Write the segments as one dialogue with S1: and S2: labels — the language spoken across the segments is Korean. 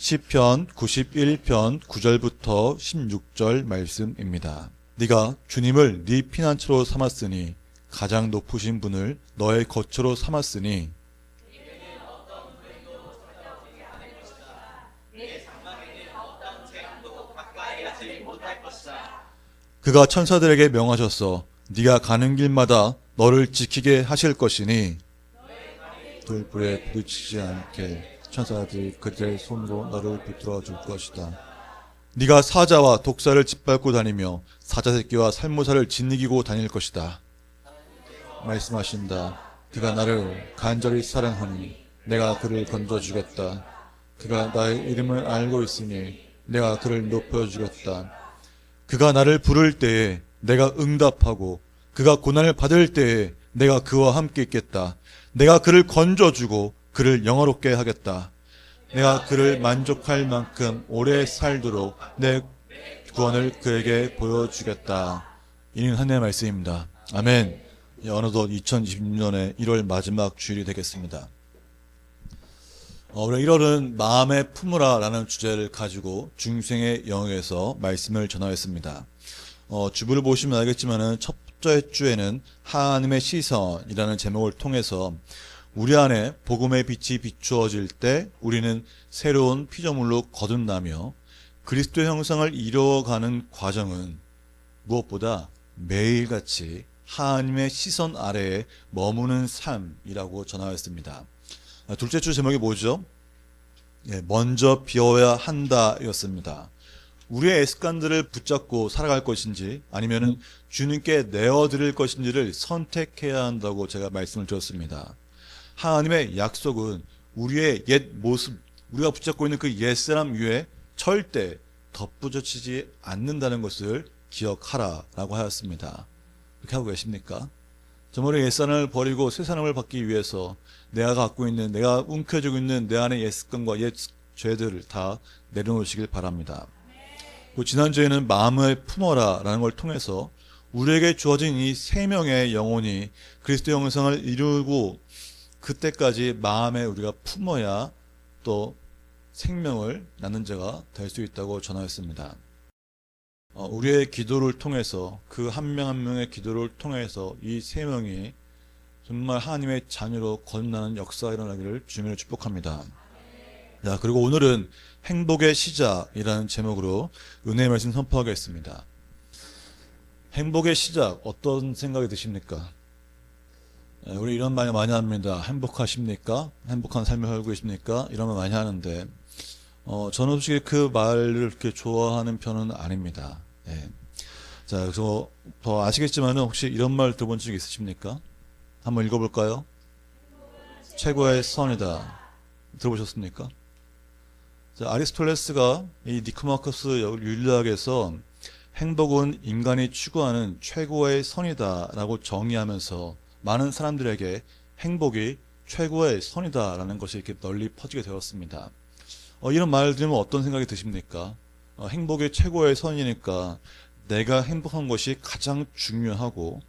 S1: 시편 91편 9절부터 16절 말씀입니다. 네가 주님을 네 피난처로 삼았으니 가장 높으신 분을 너의 거처로 삼았으니 그가 천사들에게 명하셨어. 네가 가는 길마다 너를 지키게 하실 것이니 돌불에 부딪히지 않게 천사들이 그들의 손으로 너를 붙들어 줄 것이다. 네가 사자와 독사를 짓밟고 다니며 사자새끼와 살모사를 짓이기고 다닐 것이다. 말씀하신다. 그가 나를 간절히 사랑하니 내가 그를 건져주겠다. 그가 나의 이름을 알고 있으니 내가 그를 높여주겠다. 그가 나를 부를 때에 내가 응답하고 그가 고난을 받을 때에 내가 그와 함께 있겠다. 내가 그를 건져주고 그를 영화롭게 하겠다. 내가 그를 만족할 만큼 오래 살도록 내 구원을 그에게 보여주겠다. 이는 하나님의 말씀입니다. 아멘. 어느덧 2026년의 1월 마지막 주일이 되겠습니다. 우리 1월은 마음에 품으라 라는 주제를 가지고 중생의 영역에서 말씀을 전하였습니다. 주부를 보시면 알겠지만은 첫 번째 주에는 하나님의 시선이라는 제목을 통해서 우리 안에 복음의 빛이 비추어질 때 우리는 새로운 피조물로 거듭나며 그리스도의 형상을 이루어가는 과정은 무엇보다 매일같이 하나님의 시선 아래에 머무는 삶이라고 전하였습니다. 둘째 주 제목이 뭐죠? 먼저 비워야 한다 였습니다. 우리의 습관들을 붙잡고 살아갈 것인지 아니면 주님께 내어드릴 것인지를 선택해야 한다고 제가 말씀을 드렸습니다. 하나님의 약속은 우리의 옛 모습, 우리가 붙잡고 있는 그 옛사람 위에 절대 덧붙여지지 않는다는 것을 기억하라라고 하였습니다. 그렇게 하고 계십니까? 저번에 옛사람을 버리고 새사람을 받기 위해서 내가 갖고 있는, 내가 움켜쥐고 있는 내 안의 옛 습관과 옛 죄들을 다 내려놓으시길 바랍니다. 지난주에는 마음을 품어라 라는 걸 통해서 우리에게 주어진 이 세 명의 영혼이 그리스도 형상을 이루고 그때까지 마음에 우리가 품어야 또 생명을 낳는 자가 될 수 있다고 전하였습니다. 우리의 기도를 통해서 그 한 명 한 명의 기도를 통해서 이 세 명이 정말 하나님의 자녀로 거듭나는 역사가 일어나기를 주님으로 축복합니다. 자, 그리고 오늘은 행복의 시작이라는 제목으로 은혜의 말씀 선포하겠습니다. 행복의 시작, 어떤 생각이 드십니까? 우리 이런 말 많이 합니다. 행복하십니까? 행복한 삶을 살고 계십니까? 이런 말 많이 하는데 저는 솔직히 그 말을 그렇게 좋아하는 편은 아닙니다. 자, 그래서 더 아시겠지만 혹시 이런 말 들어본 적 있으십니까? 한번 읽어볼까요? 최고의 선이다. 들어보셨습니까? 자, 아리스토텔레스가 이 니코마코스 윤리학에서 행복은 인간이 추구하는 최고의 선이다 라고 정의하면서 많은 사람들에게 행복이 최고의 선이다라는 것이 이렇게 널리 퍼지게 되었습니다. 이런 말을 들으면 어떤 생각이 드십니까? 행복이 최고의 선이니까 내가 행복한 것이 가장 중요하고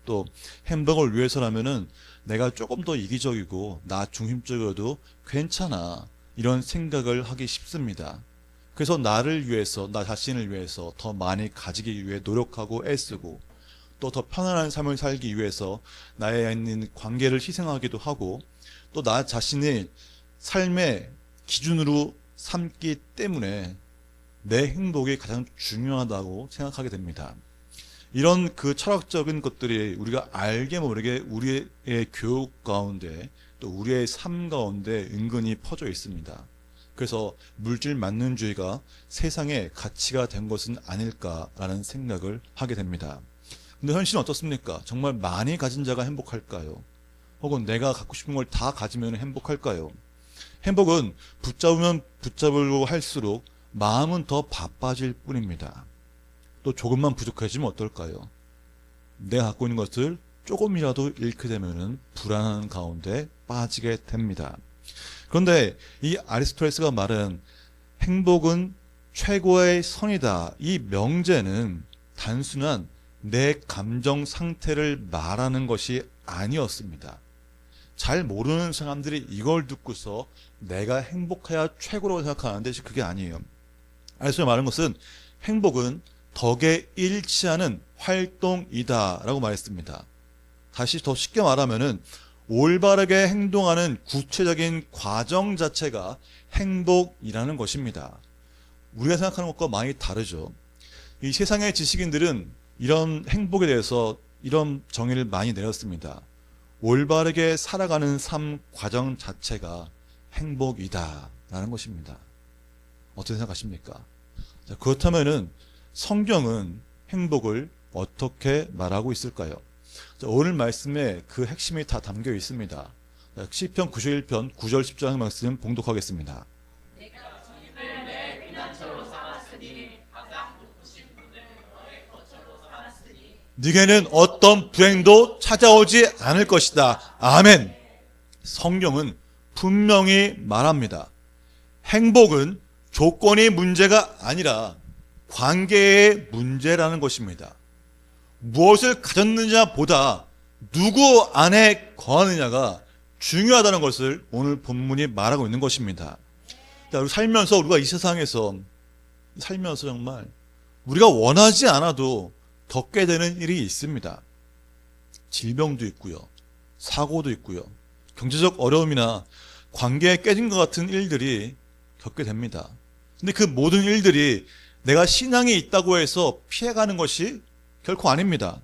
S1: 또 행복을 위해서라면은 내가 조금 더 이기적이고 나 중심적이어도 괜찮아 이런 생각을 하기 쉽습니다. 그래서 나를 위해서, 나 자신을 위해서 더 많이 가지기 위해 노력하고 애쓰고 또 더 편안한 삶을 살기 위해서 나에 있는 관계를 희생하기도 하고 또 나 자신을 삶의 기준으로 삼기 때문에 내 행복이 가장 중요하다고 생각하게 됩니다. 이런 그 철학적인 것들이 우리가 알게 모르게 우리의 교육 가운데 또 우리의 삶 가운데 은근히 퍼져 있습니다. 그래서 물질 만능주의가 세상의 가치가 된 것은 아닐까라는 생각을 하게 됩니다. 근데 현실은 어떻습니까? 정말 많이 가진 자가 행복할까요? 혹은 내가 갖고 싶은 걸 다 가지면 행복할까요? 행복은 붙잡으면 붙잡으려고 할수록 마음은 더 바빠질 뿐입니다. 또 조금만 부족해지면 어떨까요? 내가 갖고 있는 것을 조금이라도 잃게 되면 불안한 가운데 빠지게 됩니다. 그런데 이 아리스토텔레스가 말한 행복은 최고의 선이다. 이 명제는 단순한 내 감정 상태를 말하는 것이 아니었습니다. 잘 모르는 사람들이 이걸 듣고서 내가 행복해야 최고라고 생각하는데 그게 아니에요. 알수에 말하는 것은 행복은 덕에 일치하는 활동이다 라고 말했습니다. 다시 더 쉽게 말하면은 올바르게 행동하는 구체적인 과정 자체가 행복이라는 것입니다. 우리가 생각하는 것과 많이 다르죠. 이 세상의 지식인들은 이런 행복에 대해서 이런 정의를 많이 내렸습니다. 올바르게 살아가는 삶 과정 자체가 행복이다 라는 것입니다. 어떻게 생각하십니까? 자, 그렇다면은 성경은 행복을 어떻게 말하고 있을까요? 자, 오늘 말씀에 그 핵심이 다 담겨 있습니다. 자, 시편 91편 9절 10절 말씀 봉독하겠습니다. 네게는 어떤 불행도 찾아오지 않을 것이다. 아멘. 성경은 분명히 말합니다. 행복은 조건이 문제가 아니라 관계의 문제라는 것입니다. 무엇을 가졌느냐 보다 누구 안에 거하느냐가 중요하다는 것을 오늘 본문이 말하고 있는 것입니다. 우리 살면서 우리가 이 세상에서 살면서 정말 우리가 원하지 않아도 겪게 되는 일이 있습니다. 질병도 있고요. 사고도 있고요. 경제적 어려움이나 관계에 깨진 것 같은 일들이 겪게 됩니다. 근데 그 모든 일들이 내가 신앙이 있다고 해서 피해가는 것이 결코 아닙니다.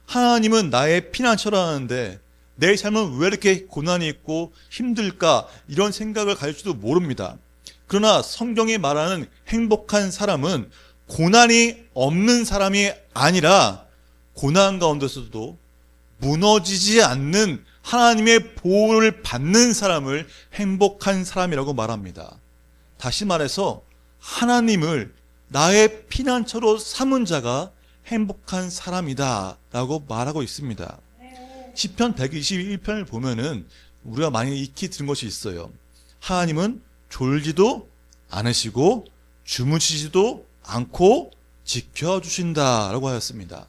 S1: 하나님은 나의 피난처라는데 내 삶은 왜 이렇게 고난이 있고 힘들까 이런 생각을 가질지도 모릅니다. 그러나 성경이 말하는 행복한 사람은 고난이 없는 사람이 아니라 고난 가운데서도 무너지지 않는 하나님의 보호를 받는 사람을 행복한 사람이라고 말합니다. 다시 말해서 하나님을 나의 피난처로 삼은 자가 행복한 사람이다 라고 말하고 있습니다. 시편 121편을 보면은 우리가 많이 익히 들은 것이 있어요. 하나님은 졸지도 않으시고 주무시지도 않고 지켜주신다 라고 하였습니다.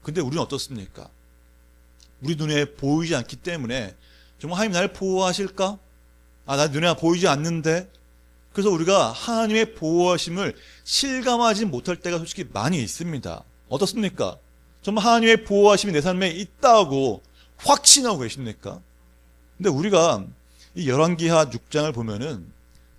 S1: 근데 우리는 어떻습니까? 우리 눈에 보이지 않기 때문에 정말 하나님 나를 보호하실까? 나 눈에 보이지 않는데. 그래서 우리가 하나님의 보호하심을 실감하지 못할 때가 솔직히 많이 있습니다. 어떻습니까? 정말 하나님의 보호하심이 내 삶에 있다고 확신하고 계십니까? 근데 우리가 이 열왕기하 6장을 보면은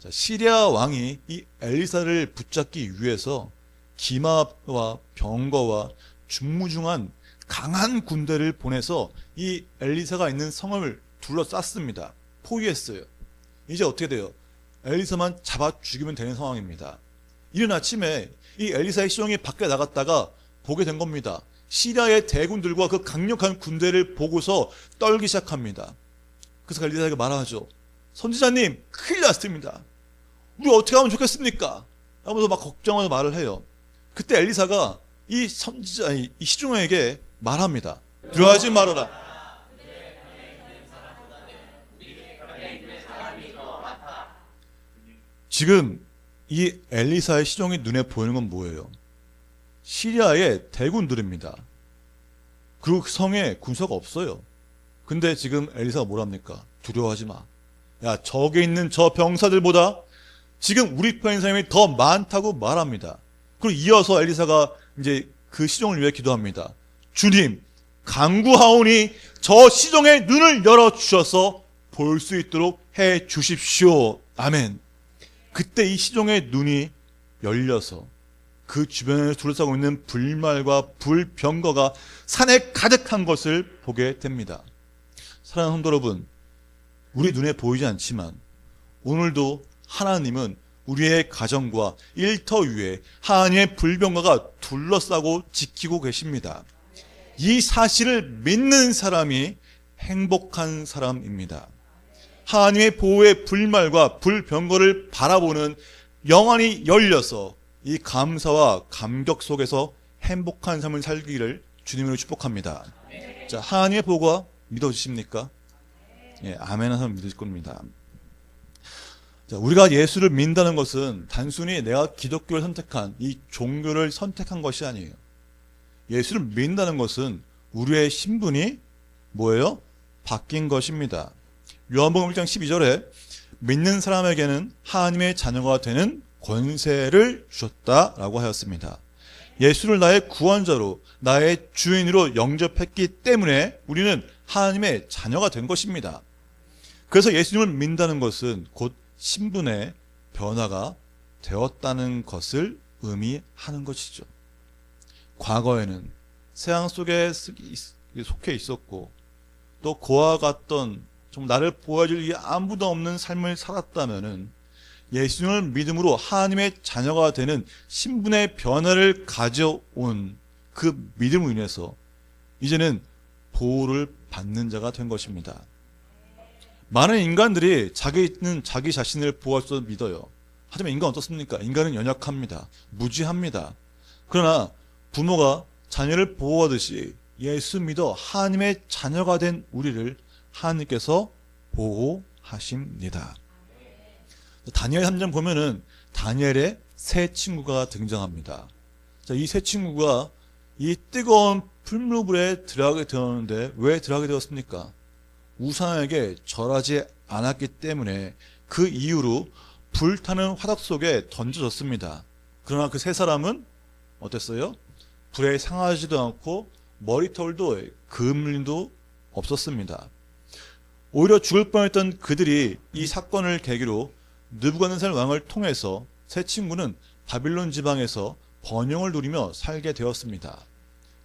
S1: 시리아 왕이 이 엘리사를 붙잡기 위해서 기마와 병거와 중무중한 강한 군대를 보내서 이 엘리사가 있는 성을 둘러쌌습니다. 포위했어요. 이제 어떻게 돼요? 엘리사만 잡아 죽이면 되는 상황입니다. 이른 아침에 이 엘리사의 시종이 밖에 나갔다가 보게 된 겁니다. 시리아의 대군들과 그 강력한 군대를 보고서 떨기 시작합니다. 그래서 엘리사에게 말하죠. 선지자님, 큰일 났습니다. 우리 어떻게 하면 좋겠습니까? 하면서 막 걱정하면서 말을 해요. 그때 엘리사가 이 선지자, 이 시종에게 말합니다. 두려워하지 말아라. 지금 이 엘리사의 시종이 눈에 보이는 건 뭐예요? 시리아의 대군들입니다. 그리고 그 성에 군사가 없어요. 근데 지금 엘리사가 뭐랍니까? 두려워하지 마. 야, 저기 있는 저 병사들보다 지금 우리 편인 사람이 더 많다고 말합니다. 그리고 이어서 엘리사가 이제 그 시종을 위해 기도합니다. 주님, 간구하오니 저 시종의 눈을 열어주셔서 볼 수 있도록 해 주십시오. 아멘. 그때 이 시종의 눈이 열려서 그 주변을 둘러싸고 있는 불말과 불병거가 산에 가득한 것을 보게 됩니다. 사랑하는 성도 여러분, 우리 눈에 보이지 않지만 오늘도 하나님은 우리의 가정과 일터 위에 하나님의 불병거가 둘러싸고 지키고 계십니다. 이 사실을 믿는 사람이 행복한 사람입니다. 하나님의 보호의 불말과 불병거를 바라보는 영안이 열려서 이 감사와 감격 속에서 행복한 삶을 살기를 주님으로 축복합니다. 자, 하나님의 보호가 믿어지십니까? 예, 아멘 하면 믿으실 겁니다. 자, 우리가 예수를 믿는다는 것은 단순히 내가 기독교를 선택한 이 종교를 선택한 것이 아니에요. 예수를 믿는다는 것은 우리의 신분이 뭐예요? 바뀐 것입니다. 요한복음 1장 12절에 믿는 사람에게는 하나님의 자녀가 되는 권세를 주셨다라고 하였습니다. 예수를 나의 구원자로, 나의 주인으로 영접했기 때문에 우리는 하나님의 자녀가 된 것입니다. 그래서 예수님을 믿는다는 것은 곧 신분의 변화가 되었다는 것을 의미하는 것이죠. 과거에는 세상 속에 속해 있었고 또 그와 같던 좀 나를 보호해줄 아무도 없는 삶을 살았다면은 예수님을 믿음으로 하나님의 자녀가 되는 신분의 변화를 가져온 그 믿음으로 인해서 이제는 보호를 받는 자가 된 것입니다. 많은 인간들이 자기 자신을 보호할 수 믿어요. 하지만 인간은 어떻습니까? 인간은 연약합니다. 무지합니다. 그러나 부모가 자녀를 보호하듯이 예수 믿어 하나님의 자녀가 된 우리를 하나님께서 보호하십니다. 다니엘 3장 보면은 다니엘의 새 친구가 등장합니다. 자, 이 새 친구가 이 뜨거운 풀무불에 들어가게 되었는데 왜 들어가게 되었습니까? 우상에게 절하지 않았기 때문에 그 이후로 불타는 화덕 속에 던져졌습니다. 그러나 그 세 사람은 어땠어요? 불에 상하지도 않고 머리털도 금림도 없었습니다. 오히려 죽을 뻔했던 그들이 이 사건을 계기로 느부갓네살 왕을 통해서 새 친구는 바빌론 지방에서 번영을 누리며 살게 되었습니다.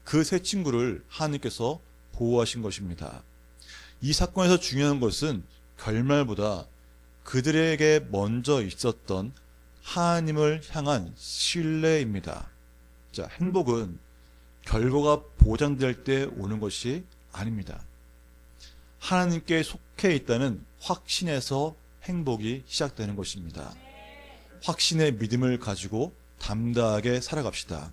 S1: 그 새 친구를 하나님께서 보호하신 것입니다. 이 사건에서 중요한 것은 결말보다 그들에게 먼저 있었던 하나님을 향한 신뢰입니다. 자, 행복은 결과가 보장될 때 오는 것이 아닙니다. 하나님께 속해 있다는 확신에서 행복이 시작되는 것입니다. 확신의 믿음을 가지고 담대하게 살아갑시다.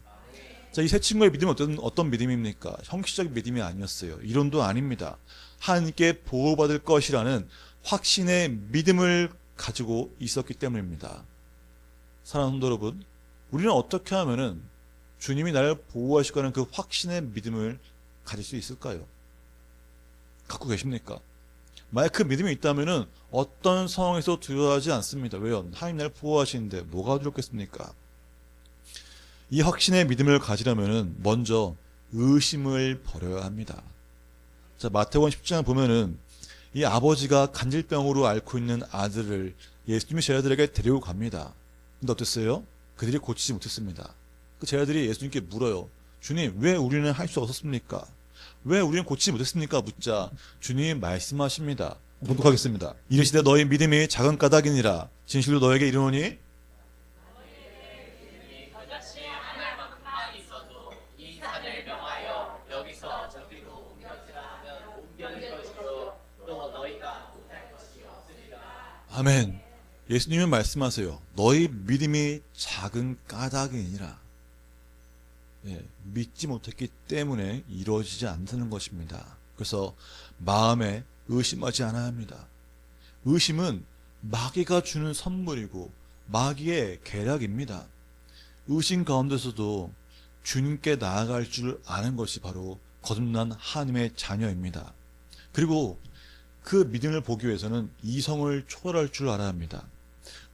S1: 자, 이 새 친구의 믿음은 어떤 믿음입니까? 형식적인 믿음이 아니었어요. 이론도 아닙니다. 하나님께 보호받을 것이라는 확신의 믿음을 가지고 있었기 때문입니다. 사랑하는 성도 여러분, 우리는 어떻게 하면은 주님이 나를 보호하실 거라는 그 확신의 믿음을 가질 수 있을까요? 갖고 계십니까? 만약 그 믿음이 있다면은 어떤 상황에서 두려워하지 않습니다. 왜요? 하나님 나를 보호하시는데 뭐가 두렵겠습니까? 이 확신의 믿음을 가지려면은 먼저 의심을 버려야 합니다. 자, 마태복음 10장을 보면은 이 아버지가 간질병으로 앓고 있는 아들을 예수님이 제자들에게 데리고 갑니다. 근데 어땠어요? 그들이 고치지 못했습니다. 그 제자들이 예수님께 물어요. 주님, 왜 우리는 할 수 없었습니까? 왜 우리는 고치지 못했습니까? 묻자 주님이 말씀하십니다. 봉독하겠습니다. 이르시되 너희 믿음이 작은 까닭이니라. 진실로 너에게 이르노니 아멘. 예수님은 말씀하세요. 너희 믿음이 작은 까닭이니라. 믿지 못했기 때문에 이루어지지 않는 것입니다. 그래서 마음에 의심하지 않아야 합니다. 의심은 마귀가 주는 선물이고 마귀의 계략입니다. 의심 가운데서도 주님께 나아갈 줄 아는 것이 바로 거듭난 하나님의 자녀입니다. 그리고 그 믿음을 보기 위해서는 이성을 초월할 줄 알아야 합니다.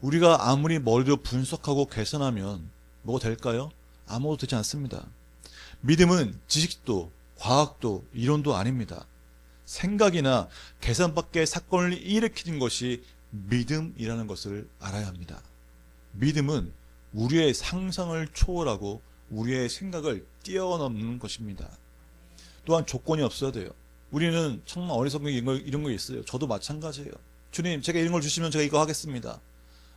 S1: 우리가 아무리 머리로 분석하고 계산하면 뭐가 될까요? 아무것도 되지 않습니다. 믿음은 지식도 과학도 이론도 아닙니다. 생각이나 계산 밖의 사건을 일으키는 것이 믿음이라는 것을 알아야 합니다. 믿음은 우리의 상상을 초월하고 우리의 생각을 뛰어넘는 것입니다. 또한 조건이 없어야 돼요. 우리는 정말 어리석은 이런 거 있어요. 저도 마찬가지예요. 주님, 제가 이런 걸 주시면 제가 이거 하겠습니다.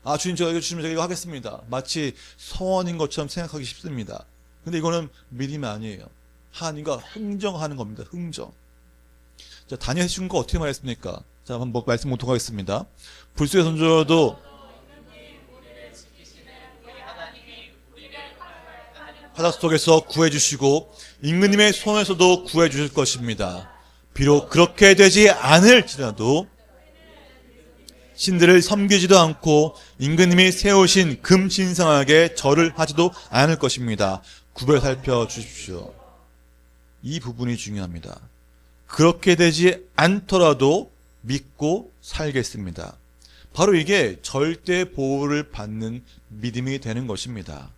S1: 아, 주님, 제가 이거 주시면 제가 이거 하겠습니다. 마치 서원인 것처럼 생각하기 쉽습니다. 근데 이거는 믿음이 아니에요. 하나님과 흥정하는 겁니다. 흥정. 자, 다니엘 친구가 어떻게 말했습니까? 자, 한번 말씀 못 하겠습니다. 불수의 선조도 바다 속에서 구해주시고 임금님의 손에서도 구해주실 것입니다. 비록 그렇게 되지 않을지라도 신들을 섬기지도 않고 임금님이 세우신 금신상에게 절을 하지도 않을 것입니다. 구별 살펴주십시오. 이 부분이 중요합니다. 그렇게 되지 않더라도 믿고 살겠습니다. 바로 이게 절대 보호를 받는 믿음이 되는 것입니다.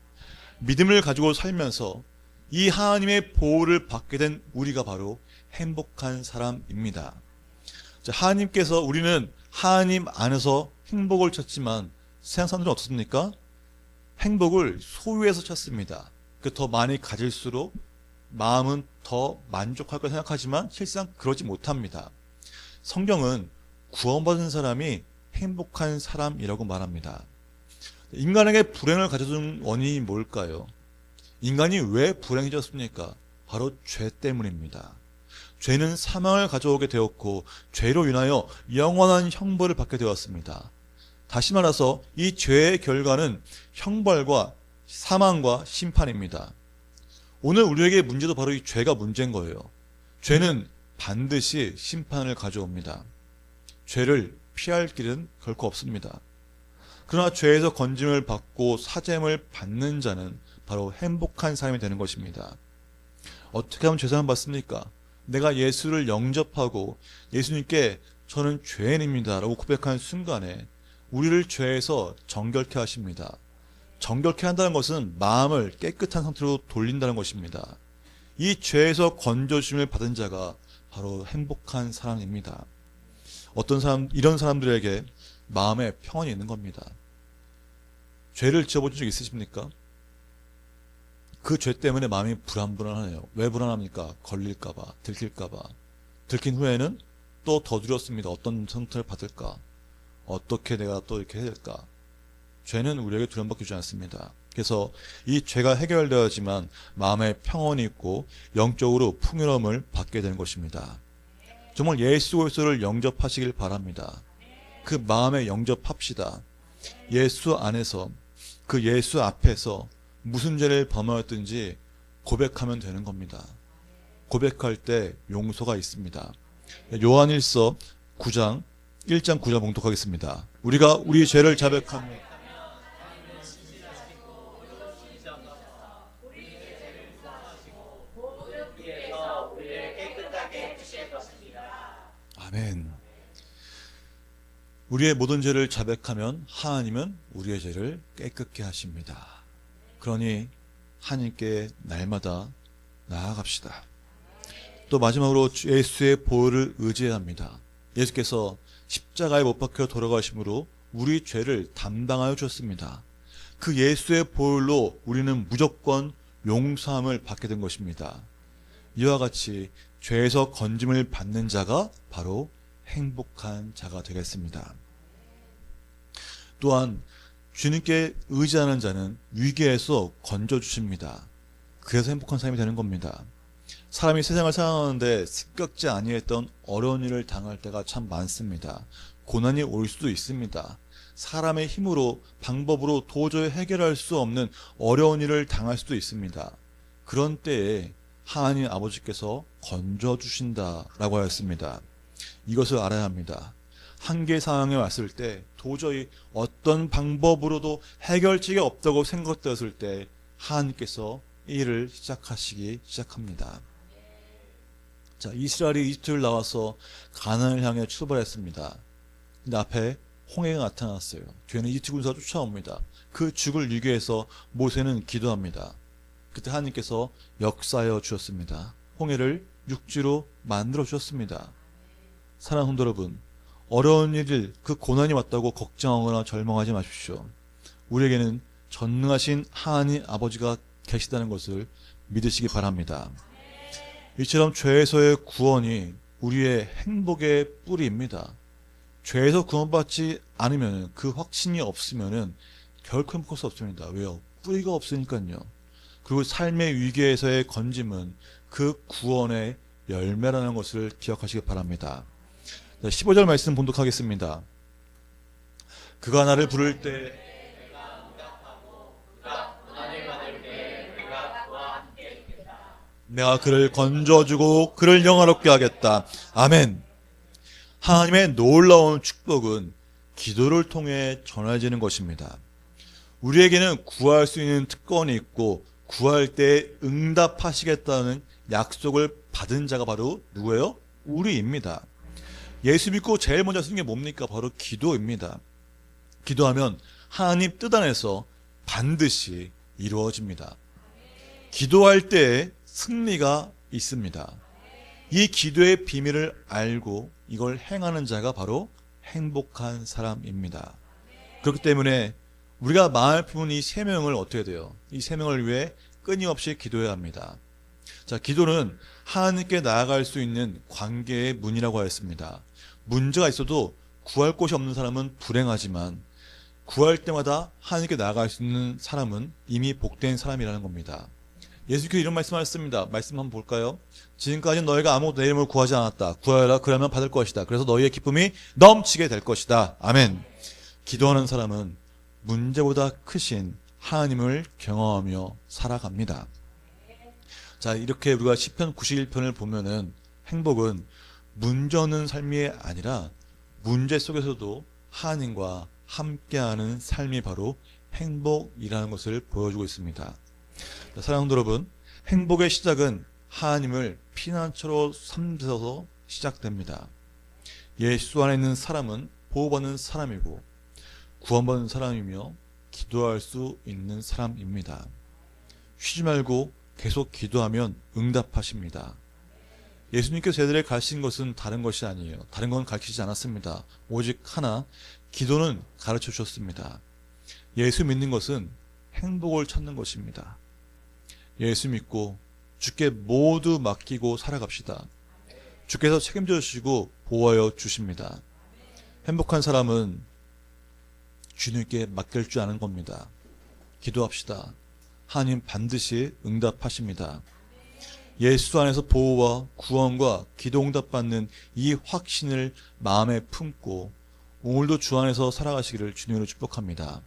S1: 믿음을 가지고 살면서 이 하나님의 보호를 받게 된 우리가 바로 행복한 사람입니다. 하나님께서 우리는 하나님 안에서 행복을 찾지만 세상 사람들은 어떻습니까? 행복을 소유해서 찾습니다. 더 많이 가질수록 마음은 더 만족할 거 생각하지만 실상 그러지 못합니다. 성경은 구원받은 사람이 행복한 사람이라고 말합니다. 인간에게 불행을 가져준 원인이 뭘까요? 인간이 왜 불행해졌습니까? 바로 죄 때문입니다. 죄는 사망을 가져오게 되었고 죄로 인하여 영원한 형벌을 받게 되었습니다. 다시 말해서 이 죄의 결과는 형벌과 사망과 심판입니다. 오늘 우리에게 문제도 바로 이 죄가 문제인 거예요. 죄는 반드시 심판을 가져옵니다. 죄를 피할 길은 결코 없습니다. 그러나 죄에서 건짐을 받고 사죄를 받는 자는 바로 행복한 사람이 되는 것입니다. 어떻게 하면 죄사함 받습니까? 내가 예수를 영접하고 예수님께 저는 죄인입니다 라고 고백하는 순간에 우리를 죄에서 정결케 하십니다. 정결케 한다는 것은 마음을 깨끗한 상태로 돌린다는 것입니다. 이 죄에서 건져주심을 받은 자가 바로 행복한 사람입니다. 이런 사람들에게 마음에 평안이 있는 겁니다. 죄를 지어본 적 있으십니까? 그 죄 때문에 마음이 불안불안하네요. 왜 불안합니까? 걸릴까봐, 들킬까봐. 들킨 후에는 또 더 두렵습니다. 어떤 선택을 받을까? 어떻게 내가 또 이렇게 해야 될까? 죄는 우리에게 두려움밖에 주지 않습니다. 그래서 이 죄가 해결되어야지만 마음에 평온이 있고 영적으로 풍요로움을 받게 되는 것입니다. 정말 예수 그리스도를 영접하시길 바랍니다. 그 마음에 영접합시다. 예수 안에서 그 예수 앞에서 무슨 죄를 범하였든지 고백하면 되는 겁니다. 고백할 때 용서가 있습니다. 요한일서 9장 1장 9절 봉독하겠습니다. 우리가 우리 죄를 자백하며 아멘. 우리의 모든 죄를 자백하면 하나님은 우리의 죄를 깨끗게 하십니다. 그러니 하나님께 날마다 나아갑시다. 또 마지막으로 예수의 보혈을 의지해야 합니다. 예수께서 십자가에 못 박혀 돌아가심으로 우리 죄를 담당하여 주셨습니다. 그 예수의 보혈로 우리는 무조건 용서함을 받게 된 것입니다. 이와 같이 죄에서 건짐을 받는 자가 바로 행복한 자가 되겠습니다. 또한 주님께 의지하는 자는 위기에서 건져주십니다. 그래서 행복한 삶이 되는 겁니다. 사람이 세상을 살아가는데 습격지 아니했던 어려운 일을 당할 때가 참 많습니다. 고난이 올 수도 있습니다. 사람의 힘으로 방법으로 도저히 해결할 수 없는 어려운 일을 당할 수도 있습니다. 그런 때에 하나님 아버지께서 건져주신다라고 하였습니다. 이것을 알아야 합니다. 한계 상황에 왔을 때 도저히 어떤 방법으로도 해결책이 없다고 생각되었을 때 하나님께서 이 일을 시작합니다. 자, 이스라엘이 이집트를 나와서 가나안을 향해 출발했습니다. 근데 앞에 홍해가 나타났어요. 뒤에는 이집트 군사가 쫓아옵니다. 그 죽을 위기에서 모세는 기도합니다. 그때 하나님께서 역사하여 주셨습니다. 홍해를 육지로 만들어 주셨습니다. 사랑하는 성도 여러분, 어려운 일, 그 고난이 왔다고 걱정하거나 절망하지 마십시오. 우리에게는 전능하신 하나님 아버지가 계시다는 것을 믿으시기 바랍니다. 이처럼 죄에서의 구원이 우리의 행복의 뿌리입니다. 죄에서 구원받지 않으면, 그 확신이 없으면 결코 행복할 수 없습니다. 왜요? 뿌리가 없으니까요. 그리고 삶의 위기에서의 건짐은 그 구원의 열매라는 것을 기억하시기 바랍니다. 15절 말씀 봉독하겠습니다. 그가 나를 부를 때 내가 그를 건져주고 그를 영화롭게 하겠다. 아멘. 하나님의 놀라운 축복은 기도를 통해 전해지는 것입니다. 우리에게는 구할 수 있는 특권이 있고 구할 때 응답하시겠다는 약속을 받은 자가 바로 누구예요? 우리입니다. 예수 믿고 제일 먼저 쓰는 게 뭡니까? 바로 기도입니다. 기도하면 하나님 뜻 안에서 반드시 이루어집니다. 기도할 때에 승리가 있습니다. 이 기도의 비밀을 알고 이걸 행하는 자가 바로 행복한 사람입니다. 그렇기 때문에 우리가 마음을 품은 이 세 명을 어떻게 돼요? 이 세 명을 위해 끊임없이 기도해야 합니다. 자, 기도는 하나님께 나아갈 수 있는 관계의 문이라고 하였습니다. 문제가 있어도 구할 곳이 없는 사람은 불행하지만 구할 때마다 하나님께 나아갈 수 있는 사람은 이미 복된 사람이라는 겁니다. 예수께서 이런 말씀하셨습니다. 말씀 한번 볼까요? 지금까지 너희가 아무것도 내 이름으로 구하지 않았다. 구하여라, 그러면 받을 것이다. 그래서 너희의 기쁨이 넘치게 될 것이다. 아멘. 기도하는 사람은 문제보다 크신 하나님을 경험하며 살아갑니다. 자, 이렇게 우리가 시편 91편을 보면은 행복은 문제 없는 삶이 아니라 문제 속에서도 하나님과 함께하는 삶이 바로 행복이라는 것을 보여주고 있습니다. 자, 사랑하는 여러분, 행복의 시작은 하나님을 피난처로 삼어서 시작됩니다. 예수 안에 있는 사람은 보호받는 사람이고 구원받는 사람이며 기도할 수 있는 사람입니다. 쉬지 말고 계속 기도하면 응답하십니다. 예수님께서 저희들에게 가르치신 것은 다른 것이 아니에요. 다른 건 가르치지 않았습니다. 오직 하나, 기도는 가르쳐 주셨습니다. 예수 믿는 것은 행복을 찾는 것입니다. 예수 믿고 주께 모두 맡기고 살아갑시다. 주께서 책임져 주시고 보호하여 주십니다. 행복한 사람은 주님께 맡길 줄 아는 겁니다. 기도합시다. 하나님 반드시 응답하십니다. 예수 안에서 보호와 구원과 기도 응답받는 이 확신을 마음에 품고 오늘도 주 안에서 살아가시기를 주님으로 축복합니다.